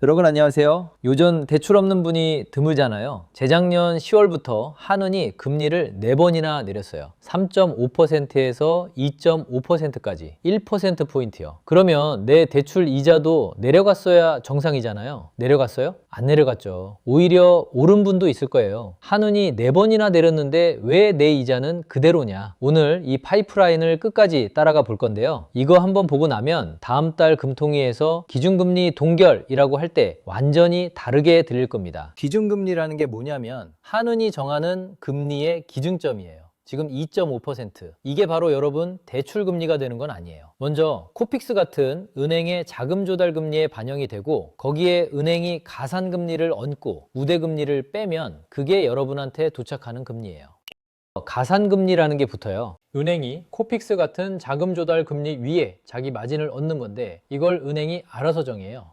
여러분 안녕하세요. 요즘 대출 없는 분이 드물잖아요. 재작년 10월부터 한은이 금리를 4번이나 내렸어요. 3.5%에서 2.5%까지 1%포인트요. 그러면 내 대출 이자도 내려갔어야 정상이잖아요. 내려갔어요? 안 내려갔죠. 오히려 오른 분도 있을 거예요. 한은이 4번이나 내렸는데 왜 내 이자는 그대로냐? 오늘 이 파이프라인을 끝까지 따라가 볼 건데요. 이거 한번 보고 나면 다음 달 금통위에서 기준금리 동결이라고 할 때 완전히 다르게 들릴 겁니다. 기준금리라는 게 뭐냐면 한은이 정하는 금리의 기준점이에요. 지금 2.5%. 이게 바로 여러분 대출금리가 되는 건 아니에요. 먼저 코픽스 같은 은행의 자금 조달 금리에 반영이 되고 거기에 은행이 가산금리를 얹고 우대금리를 빼면 그게 여러분한테 도착하는 금리예요. 가산금리라는 게 붙어요. 은행이 코픽스 같은 자금 조달 금리 위에 자기 마진을 얹는 건데 이걸 은행이 알아서 정해요.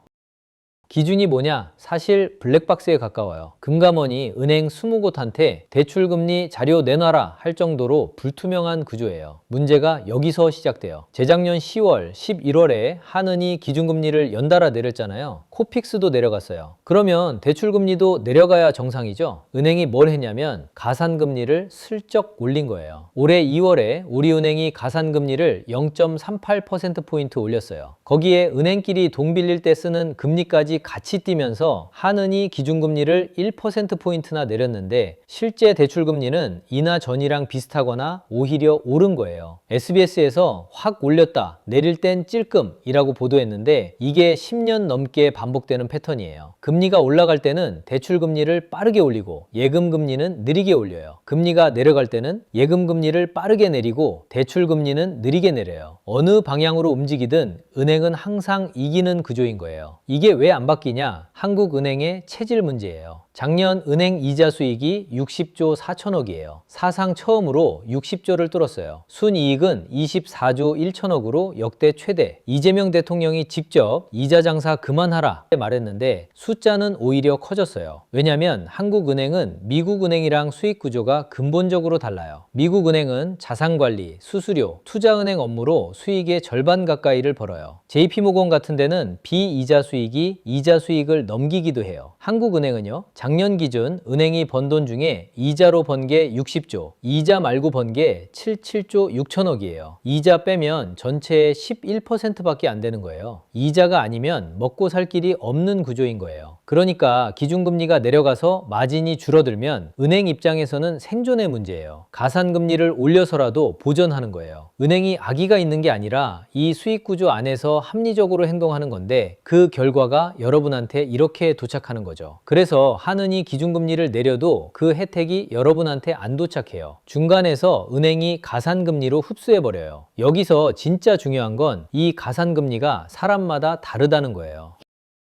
기준이 뭐냐? 사실 블랙박스에 가까워요. 금감원이 은행 20곳한테 대출금리 자료 내놔라 할 정도로 불투명한 구조예요. 문제가 여기서 시작돼요. 재작년 10월, 11월에 한은이 기준금리를 연달아 내렸잖아요. 코픽스도 내려갔어요. 그러면 대출금리도 내려가야 정상이죠? 은행이 뭘 했냐면 가산금리를 슬쩍 올린 거예요. 올해 2월에 우리은행이 가산금리를 0.38%포인트 올렸어요. 거기에 은행끼리 돈 빌릴 때 쓰는 금리까지 같이 뛰면서 한은이 기준금리를 1%포인트나 내렸는데 실제 대출금리는 이나 전이랑 비슷하거나 오히려 오른 거예요. SBS에서 확 올렸다, 내릴 땐 찔끔이라고 보도했는데 이게 10년 넘게 반복되는 패턴이에요. 금리가 올라갈 때는 대출금리를 빠르게 올리고 예금금리는 느리게 올려요. 금리가 내려갈 때는 예금금리를 빠르게 내리고 대출금리는 느리게 내려요. 어느 방향으로 움직이든 은행은 항상 이기는 구조인 거예요. 이게 왜 안 바뀌냐? 한국은행의 체질 문제예요. 작년 은행 이자 수익이 60조 4천억이에요. 사상 처음으로 60조를 뚫었어요. 순이익은 24조 1천억으로 역대 최대. 이재명 대통령이 직접 이자 장사 그만하라 말했는데 숫자는 오히려 커졌어요. 왜냐면 한국은행은 미국은행이랑 수익 구조가 근본적으로 달라요. 미국은행은 자산관리, 수수료, 투자은행 업무로 수익의 절반 가까이를 벌어요. JP모건 같은 데는 비이자 수익이 이자 수익을 넘기기도 해요. 한국은행은요, 작년 기준 은행이 번 돈 중에 이자로 번 게 60조, 이자 말고 번 게 77조 6천억이에요. 이자 빼면 전체의 11%밖에 안 되는 거예요. 이자가 아니면 먹고 살 길이 없는 구조인 거예요. 그러니까 기준금리가 내려가서 마진이 줄어들면 은행 입장에서는 생존의 문제예요. 가산금리를 올려서라도 보전하는 거예요. 은행이 악의가 있는 게 아니라 이 수익 구조 안에서 합리적으로 행동하는 건데 그 결과가 여러분한테 이렇게 도착하는 거죠. 그래서 한은이 기준금리를 내려도 그 혜택이 여러분한테 안 도착해요. 중간에서 은행이 가산금리로 흡수해버려요. 여기서 진짜 중요한 건 이 가산금리가 사람마다 다르다는 거예요.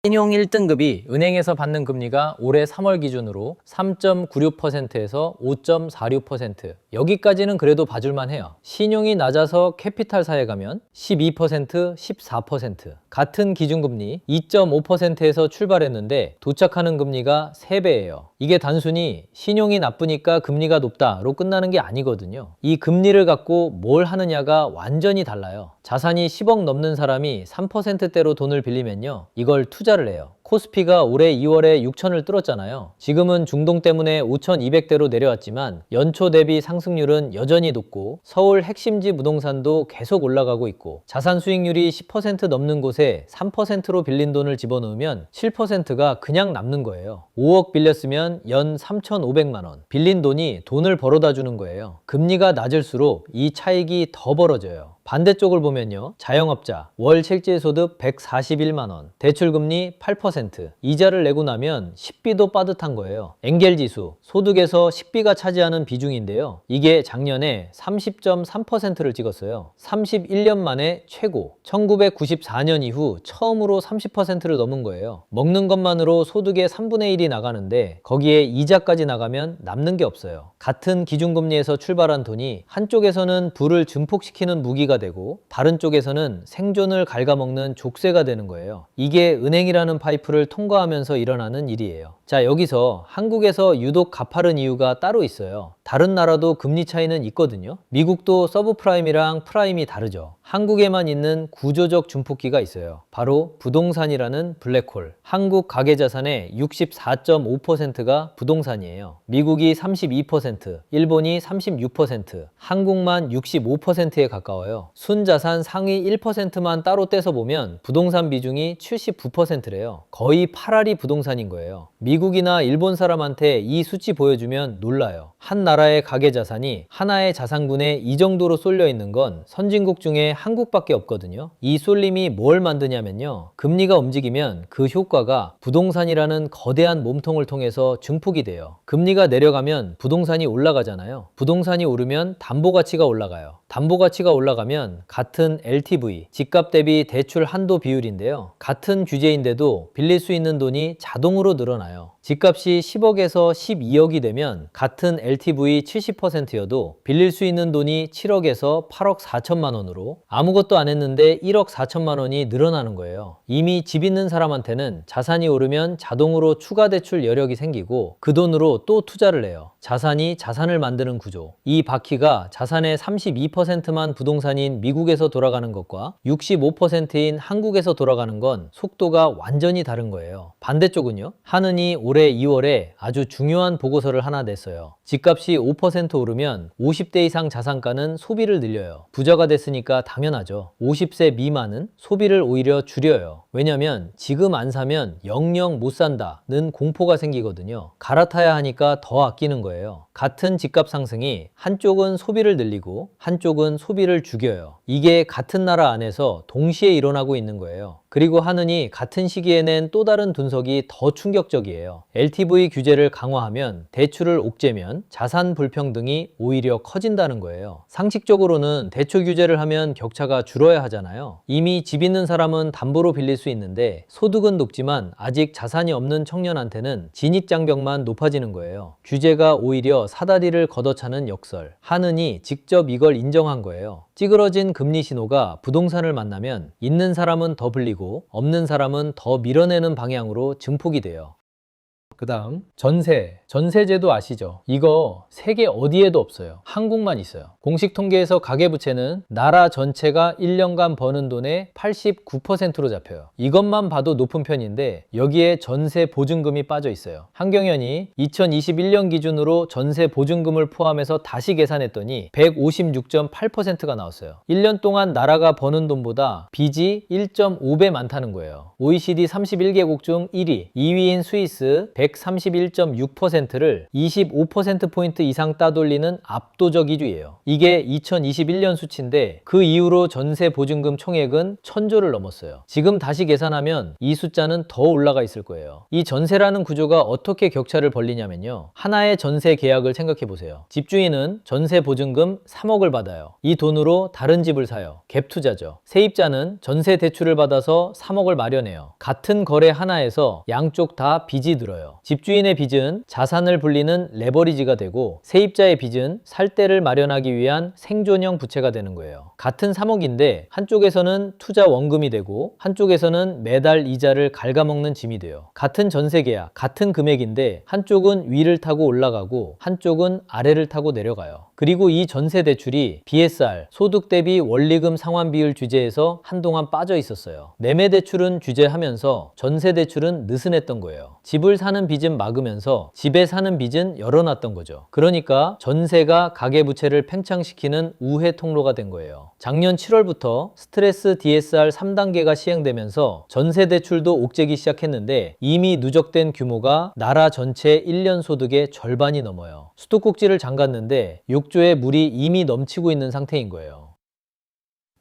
신용 1등급이 은행에서 받는 금리가 올해 3월 기준으로 3.96%에서 5.46%. 여기까지는 그래도 봐줄만 해요. 신용이 낮아서 캐피탈사에 가면 12%, 14%. 같은 기준금리 2.5%에서 출발했는데 도착하는 금리가 3배예요. 이게 단순히 신용이 나쁘니까 금리가 높다로 끝나는 게 아니거든요. 이 금리를 갖고 뭘 하느냐가 완전히 달라요. 자산이 10억 넘는 사람이 3%대로 돈을 빌리면요, 이걸 투자를 해요. 코스피가 올해 2월에 6천을 뚫었잖아요. 지금은 중동 때문에 5,200대로 내려왔지만 연초 대비 상승률은 여전히 높고 서울 핵심지 부동산도 계속 올라가고 있고 자산 수익률이 10% 넘는 곳에 3%로 빌린 돈을 집어넣으면 7%가 그냥 남는 거예요. 5억 빌렸으면 연 3,500만 원. 빌린 돈이 돈을 벌어다 주는 거예요. 금리가 낮을수록 이 차익이 더 벌어져요. 반대쪽을 보면요, 자영업자 월 실질소득 141만 원, 대출금리 8%, 이자를 내고 나면 식비도 빠듯한 거예요. 엔겔지수, 소득에서 식비가 차지하는 비중인데요, 이게 작년에 30.3%를 찍었어요. 31년 만에 최고. 1994년 이후 처음으로 30%를 넘은 거예요. 먹는 것만으로 소득의 3분의 1이 나가는데 거기에 이자까지 나가면 남는 게 없어요. 같은 기준금리에서 출발한 돈이 한쪽에서는 부를 증폭시키는 무기가 딜폴트가 되고 다른 쪽에서는 생존을 갉아먹는 족쇄가 되는 거예요. 이게 은행이라는 파이프를 통과하면서 일어나는 일이에요. 자, 여기서 한국에서 유독 가파른 이유가 따로 있어요. 다른 나라도 금리 차이는 있거든요. 미국도 서브프라임이랑 프라임이 다르죠. 한국에만 있는 구조적 증폭기가 있어요. 바로 부동산이라는 블랙홀. 한국 가계자산의 64.5%가 부동산이에요. 미국이 32%, 일본이 36%, 한국만 65%에 가까워요. 순자산 상위 1%만 따로 떼서 보면 부동산 비중이 79%래요. 거의 8알이 부동산인 거예요. 미국이나 일본 사람한테 이 수치 보여주면 놀라요. 한 나라의 가계자산이 하나의 자산군에 이 정도로 쏠려 있는 건 선진국 중에 한국밖에 없거든요. 이 쏠림이 뭘 만드냐면요. 금리가 움직이면 그 효과가 부동산이라는 거대한 몸통을 통해서 증폭이 돼요. 금리가 내려가면 부동산이 올라가잖아요. 부동산이 오르면 담보가치가 올라가요. 담보가치가 올라가면 같은 LTV, 집값 대비 대출 한도 비율인데요. 같은 규제인데도 빌릴 수 있는 돈이 자동으로 늘어나요. 집값이 10억에서 12억이 되면 같은 LTV 70%여도 빌릴 수 있는 돈이 7억에서 8억 4천만 원으로 아무것도 안 했는데 1억 4천만 원이 늘어나는 거예요. 이미 집 있는 사람한테는 자산이 오르면 자동으로 추가 대출 여력이 생기고 그 돈으로 또 투자를 해요. 자산이 자산을 만드는 구조. 이 바퀴가 자산의 32%만 부동산인 미국에서 돌아가는 것과 65%인 한국에서 돌아가는 건 속도가 완전히 다른 거예요. 반대쪽은요. 한은이 올해 2월에 아주 중요한 보고서를 하나 냈어요. 집값이 5% 오르면 50대 이상 자산가는 소비를 늘려요. 부자가 됐으니까 당연하죠. 50세 미만은 소비를 오히려 줄여요. 왜냐면 지금 안 사면 영영 못 산다는 공포가 생기거든요. 갈아타야 하니까 더 아끼는 거예요. 같은 집값 상승이 한쪽은 소비를 늘리고 한쪽은 소비를 죽여요. 이게 같은 나라 안에서 동시에 일어나고 있는 거예요. 그리고 한은이 같은 시기에 낸 또 다른 분석이 더 충격적이에요. LTV 규제를 강화하면 대출을 옥죄면 자산 불평등이 오히려 커진다는 거예요. 상식적으로는 대출 규제를 하면 격차가 줄어야 하잖아요. 이미 집 있는 사람은 담보로 빌릴 수 있는데 소득은 높지만 아직 자산이 없는 청년한테는 진입장벽만 높아지는 거예요. 규제가 오히려 사다리를 걷어차는 역설. 한은이 직접 이걸 인정한 거예요. 찌그러진 금리 신호가 부동산을 만나면 있는 사람은 더 불리고 없는 사람은 더 밀어내는 방향으로 증폭이 돼요. 그 다음 전세제도 아시죠? 이거 세계 어디에도 없어요. 한국만 있어요. 공식 통계에서 가계부채는 나라 전체가 1년간 버는 돈의 89%로 잡혀요. 이것만 봐도 높은 편인데 여기에 전세 보증금이 빠져 있어요. 한경연이 2021년 기준으로 전세 보증금을 포함해서 다시 계산했더니 156.8%가 나왔어요. 1년 동안 나라가 버는 돈보다 빚이 1.5배 많다는 거예요. OECD 31개국 중 1위, 2위인 스위스 131.6%를 25%포인트 이상 따돌리는 압도적 1위예요. 이게 2021년 수치인데 그 이후로 전세 보증금 총액은 1000조를 넘었어요. 지금 다시 계산하면 이 숫자는 더 올라가 있을 거예요. 이 전세라는 구조가 어떻게 격차를 벌리냐면요. 하나의 전세 계약을 생각해 보세요. 집주인은 전세 보증금 3억을 받아요. 이 돈으로 다른 집을 사요. 갭 투자죠. 세입자는 전세 대출을 받아서 3억을 마련해요. 같은 거래 하나에서 양쪽 다 빚이 들어요. 집주인의 빚은 자산을 불리는 레버리지가 되고 세입자의 빚은 살 때를 마련하기 위한 생존형 부채가 되는 거예요. 같은 3억인데 한쪽에서는 투자 원금이 되고 한쪽에서는 매달 이자를 갉아먹는 짐이 돼요. 같은 전세 계약, 같은 금액인데 한쪽은 위를 타고 올라가고 한쪽은 아래를 타고 내려가요. 그리고 이 전세 대출이 BSR, 소득 대비 원리금 상환 비율 규제에서 한동안 빠져 있었어요. 매매 대출은 규제하면서 전세 대출은 느슨했던 거예요. 집을 사는 빚은 막으면서 집에 사는 빚은 열어놨던 거죠. 그러니까 전세가 가계부채를 팽창시키는 우회 통로가 된 거예요. 작년 7월부터 스트레스 DSR 3단계가 시행되면서 전세 대출도 옥죄기 시작했는데 이미 누적된 규모가 나라 전체 1년 소득의 절반이 넘어요. 수도꼭지를 잠갔는데 욕조에 물이 이미 넘치고 있는 상태인 거예요.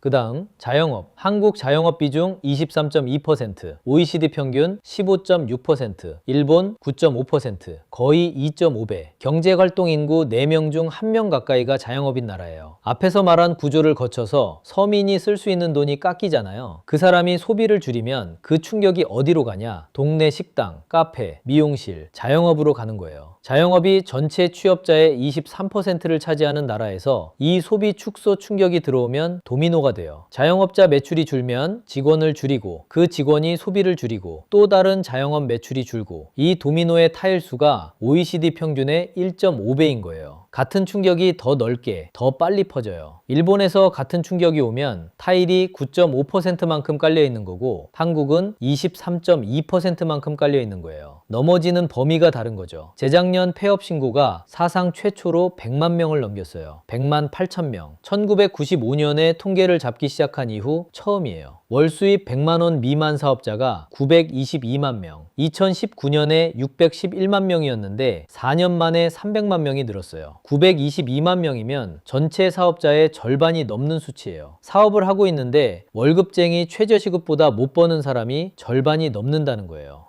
그 다음 자영업, 한국 자영업 비중 23.2%, OECD 평균 15.6%, 일본 9.5%, 거의 2.5배. 경제활동 인구 4명 중 1명 가까이가 자영업인 나라예요. 앞에서 말한 구조를 거쳐서 서민이 쓸 수 있는 돈이 깎이잖아요. 그 사람이 소비를 줄이면 그 충격이 어디로 가냐? 동네 식당, 카페, 미용실, 자영업으로 가는 거예요. 자영업이 전체 취업자의 23%를 차지하는 나라에서 이 소비 축소 충격이 들어오면 도미노가 돼요. 자영업자 매출이 줄면 직원을 줄이고 그 직원이 소비를 줄이고 또 다른 자영업 매출이 줄고 이 도미노의 타일수가 OECD 평균의 1.5배인 거예요. 같은 충격이 더 넓게, 더 빨리 퍼져요. 일본에서 같은 충격이 오면 타일이 9.5%만큼 깔려 있는 거고 한국은 23.2%만큼 깔려 있는 거예요. 넘어지는 범위가 다른 거죠. 재작년 폐업 신고가 사상 최초로 100만 명을 넘겼어요. 100만 8천 명. 1995년에 통계를 잡기 시작한 이후 처음이에요. 월 수입 100만 원 미만 사업자가 922만 명. 2019년에 611만 명이었는데 4년 만에 300만 명이 늘었어요. 922만 명이면 전체 사업자의 절반이 넘는 수치예요. 사업을 하고 있는데 월급쟁이 최저시급보다 못 버는 사람이 절반이 넘는다는 거예요.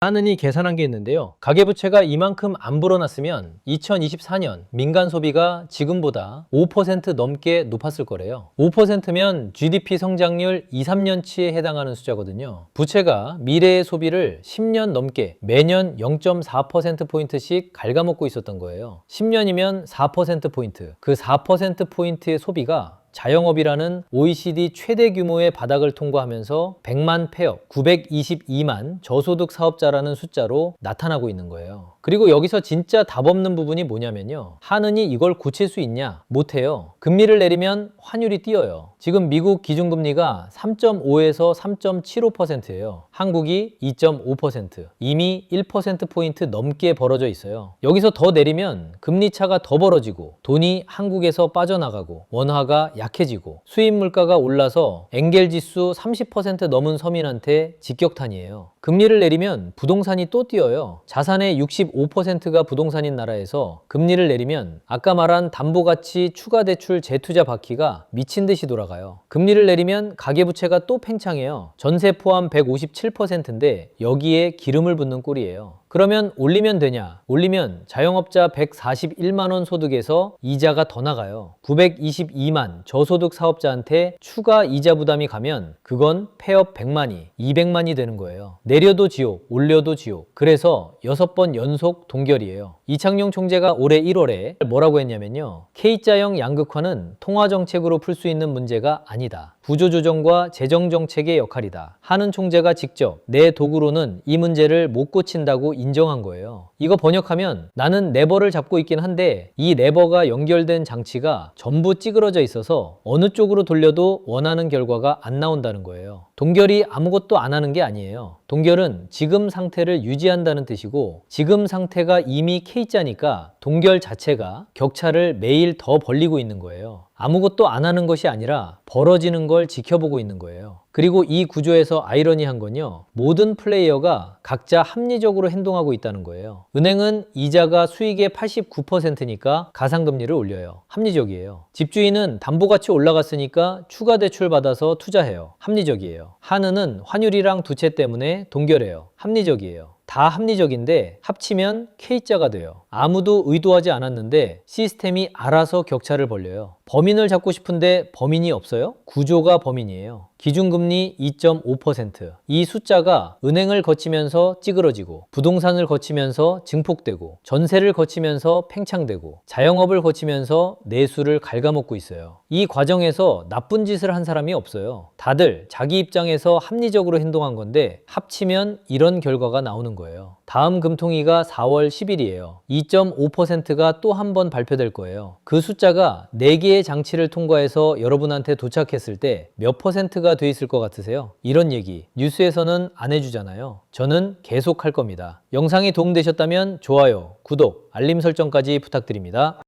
하느니 계산한 게 있는데요. 가계부채가 이만큼 안 불어났으면 2024년 민간 소비가 지금보다 5% 넘게 높았을 거래요. 5%면 GDP 성장률 2, 3년치에 해당하는 숫자거든요. 부채가 미래의 소비를 10년 넘게 매년 0.4%포인트씩 갉아먹고 있었던 거예요. 10년이면 4%포인트. 그 4%포인트의 소비가 자영업이라는 OECD 최대 규모의 바닥을 통과하면서 100만 폐업, 922만 저소득 사업자라는 숫자로 나타나고 있는 거예요. 그리고 여기서 진짜 답 없는 부분이 뭐냐면요. 하느니 이걸 고칠 수 있냐? 못해요. 금리를 내리면 환율이 뛰어요. 지금 미국 기준금리가 3.5에서 3.75%예요. 한국이 2.5%. 이미 1%포인트 넘게 벌어져 있어요. 여기서 더 내리면 금리 차가 더 벌어지고 돈이 한국에서 빠져나가고 원화가 약해지고 수입 물가가 올라서 엔겔 지수 30% 넘은 서민한테 직격탄이에요. 금리를 내리면 부동산이 또 뛰어요. 자산의 65%가 부동산인 나라에서 금리를 내리면 아까 말한 담보가치 추가 대출 재투자 바퀴가 미친 듯이 돌아가요. 금리를 내리면 가계부채가 또 팽창해요. 전세 포함 157%인데 여기에 기름을 붓는 꼴이에요. 그러면 올리면 되냐? 올리면 자영업자 141만 원 소득에서 이자가 더 나가요. 922만 저소득 사업자한테 추가 이자 부담이 가면 그건 폐업 100만이, 200만이 되는 거예요. 내려도 지옥, 올려도 지옥. 그래서 6번 연속 동결이에요. 이창용 총재가 올해 1월에 뭐라고 했냐면요. K자형 양극화는 통화정책으로 풀 수 있는 문제가 아니다. 구조조정과 재정정책의 역할이다. 하는 총재가 직접 내 도구로는 이 문제를 못 고친다고 인정한 거예요. 이거 번역하면 나는 레버를 잡고 있긴 한데 이 레버가 연결된 장치가 전부 찌그러져 있어서 어느 쪽으로 돌려도 원하는 결과가 안 나온다는 거예요. 동결이 아무것도 안 하는 게 아니에요. 동결은 지금 상태를 유지한다는 뜻이고 지금 상태가 이미 K자니까 동결 자체가 격차를 매일 더 벌리고 있는 거예요. 아무것도 안 하는 것이 아니라 벌어지는 걸 지켜보고 있는 거예요. 그리고 이 구조에서 아이러니한 건요. 모든 플레이어가 각자 합리적으로 행동하고 있다는 거예요. 은행은 이자가 수익의 89%니까 가상금리를 올려요. 합리적이에요. 집주인은 담보가치 올라갔으니까 추가 대출 받아서 투자해요. 합리적이에요. 하느는 환율이랑 두채 때문에 동결해요. 합리적이에요. 다 합리적인데 합치면 K자가 돼요. 아무도 의도하지 않았는데 시스템이 알아서 격차를 벌려요. 범인을 잡고 싶은데 범인이 없어요? 구조가 범인이에요. 기준금리 2.5%. 이 숫자가 은행을 거치면서 찌그러지고 부동산을 거치면서 증폭되고 전세를 거치면서 팽창되고 자영업을 거치면서 내수를 갉아먹고 있어요. 이 과정에서 나쁜 짓을 한 사람이 없어요. 다들 자기 입장에서 합리적으로 행동한 건데 합치면 이런 결과가 나오는 거예요. 다음 금통위가 4월 10일이에요. 2.5%가 또 한 번 발표될 거예요. 그 숫자가 4개의 장치를 통과해서 여러분한테 도착했을 때 몇 퍼센트가 돼 있을 것 같으세요? 이런 얘기 뉴스에서는 안 해주잖아요. 저는 계속 할 겁니다. 영상이 도움되셨다면 좋아요, 구독, 알림 설정까지 부탁드립니다.